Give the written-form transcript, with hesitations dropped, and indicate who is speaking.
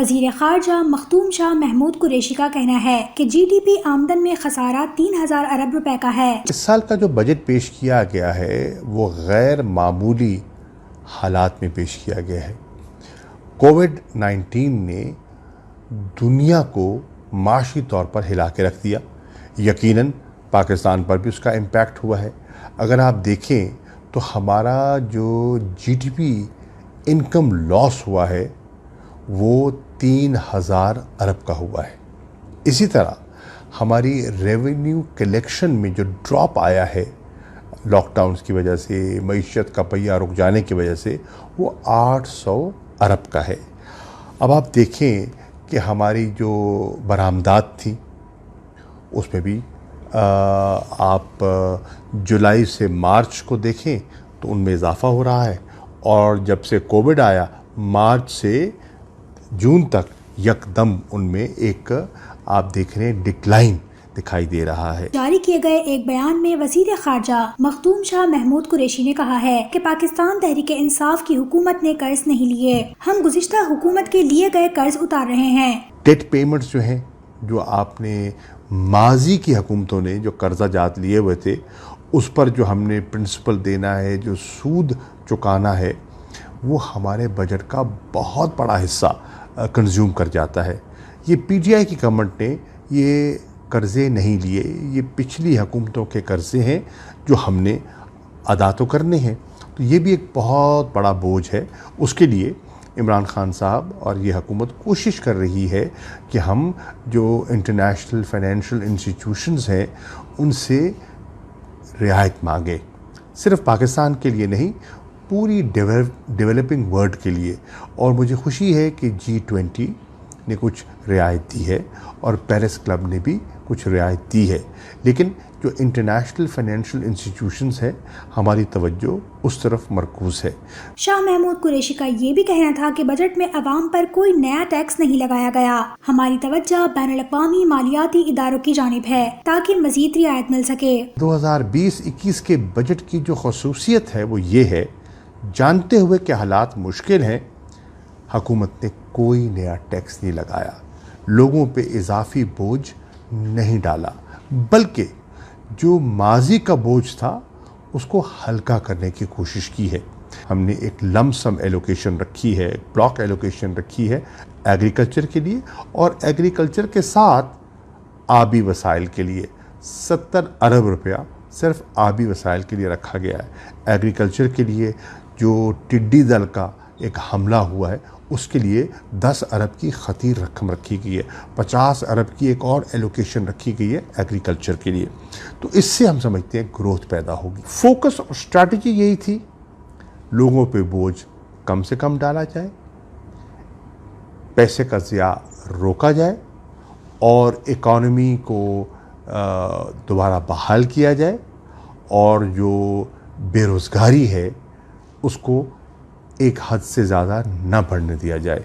Speaker 1: وزیر خارجہ مختوم شاہ محمود قریشی کا کہنا ہے کہ جی ڈی پی آمدن میں خسارہ 3000 ارب روپے کا ہے۔
Speaker 2: اس سال کا جو بجٹ پیش کیا گیا ہے وہ غیر معمولی حالات میں پیش کیا گیا ہے۔ کووڈ-19 نے دنیا کو معاشی طور پر ہلا کے رکھ دیا، یقیناً پاکستان پر بھی اس کا امپیکٹ ہوا ہے۔ اگر آپ دیکھیں تو ہمارا جو جی ڈی پی انکم لاس ہوا ہے وہ 3000 ارب کا ہوا ہے۔ اسی طرح ہماری ریونیو کلیکشن میں جو ڈراپ آیا ہے لاک ڈاؤنز کی وجہ سے، معیشت کا پہیہ رک جانے کی وجہ سے، وہ 800 ارب کا ہے۔ اب آپ دیکھیں کہ ہماری جو برآمدات تھیں اس میں بھی آپ جولائی سے مارچ کو دیکھیں تو ان میں اضافہ ہو رہا ہے، اور جب سے کووڈ آیا مارچ سے جون تک یکدم ان میں ایک آپ دیکھ رہے ہیں ڈکلائن دکھائی دے رہا ہے۔
Speaker 1: جاری کیے گئے ایک بیان میں وزیر خارجہ مختوم شاہ محمود قریشی نے کہا ہے کہ پاکستان تحریک انصاف کی حکومت نے قرض نہیں لیے، ہم گزشتہ حکومت کے لیے گئے قرض اتار رہے ہیں۔
Speaker 2: ڈیٹ پیمنٹس جو ہیں، جو آپ نے ماضی کی حکومتوں نے جو قرضہ جات لیے ہوئے تھے اس پر جو ہم نے پرنسپل دینا ہے، جو سود چکانا ہے، وہ ہمارے بجٹ کا بہت بڑا حصہ کنزیوم کر جاتا ہے۔ یہ پی ٹی آئی کی گورنمنٹ نے یہ قرضے نہیں لیے، یہ پچھلی حکومتوں کے قرضے ہیں جو ہم نے ادا تو کرنے ہیں، تو یہ بھی ایک بہت بڑا بوجھ ہے۔ اس کے لیے عمران خان صاحب اور یہ حکومت کوشش کر رہی ہے کہ ہم جو انٹرنیشنل فائنینشیل انسٹیٹیوشنز ہیں ان سے رعایت مانگے، صرف پاکستان کے لیے نہیں، پوری ڈیولپنگ ورلڈ کے لیے۔ اور مجھے خوشی ہے کہ G20 نے کچھ رعایت دی ہے اور پیرس کلب نے بھی کچھ رعایت دی ہے، لیکن جو انٹرنیشنل فائنینشیل انسٹیٹیوشنز ہیں ہماری توجہ اس طرف مرکوز ہے۔
Speaker 1: شاہ محمود قریشی کا یہ بھی کہنا تھا کہ بجٹ میں عوام پر کوئی نیا ٹیکس نہیں لگایا گیا، ہماری توجہ بین الاقوامی مالیاتی اداروں کی جانب ہے تاکہ مزید رعایت مل سکے۔
Speaker 2: 2020-21 کے بجٹ کی جو خصوصیت ہے وہ یہ ہے، جانتے ہوئے کہ حالات مشکل ہیں، حکومت نے کوئی نیا ٹیکس نہیں لگایا، لوگوں پہ اضافی بوجھ نہیں ڈالا، بلکہ جو ماضی کا بوجھ تھا اس کو ہلکا کرنے کی کوشش کی ہے۔ ہم نے ایک لم سم ایلوکیشن رکھی ہے، بلاک ایلوکیشن رکھی ہے ایگریکلچر کے لیے، اور ایگریکلچر کے ساتھ آبی وسائل کے لیے 70 ارب روپیہ صرف آبی وسائل کے لیے رکھا گیا ہے۔ ایگریکلچر کے لیے جو ٹڈی دل کا ایک حملہ ہوا ہے اس کے لیے 10 ارب کی خطیر رقم رکھی گئی ہے، 50 ارب کی ایک اور ایلوکیشن رکھی گئی ہے ایگریکلچر کے لیے۔ تو اس سے ہم سمجھتے ہیں گروتھ پیدا ہوگی۔ فوکس اور اسٹریٹجی یہی تھی، لوگوں پہ بوجھ کم سے کم ڈالا جائے، پیسے کا ضیاع روکا جائے، اور اکانومی کو دوبارہ بحال کیا جائے، اور جو بے روزگاری ہے اس کو ایک حد سے زیادہ نہ بڑھنے دیا جائے۔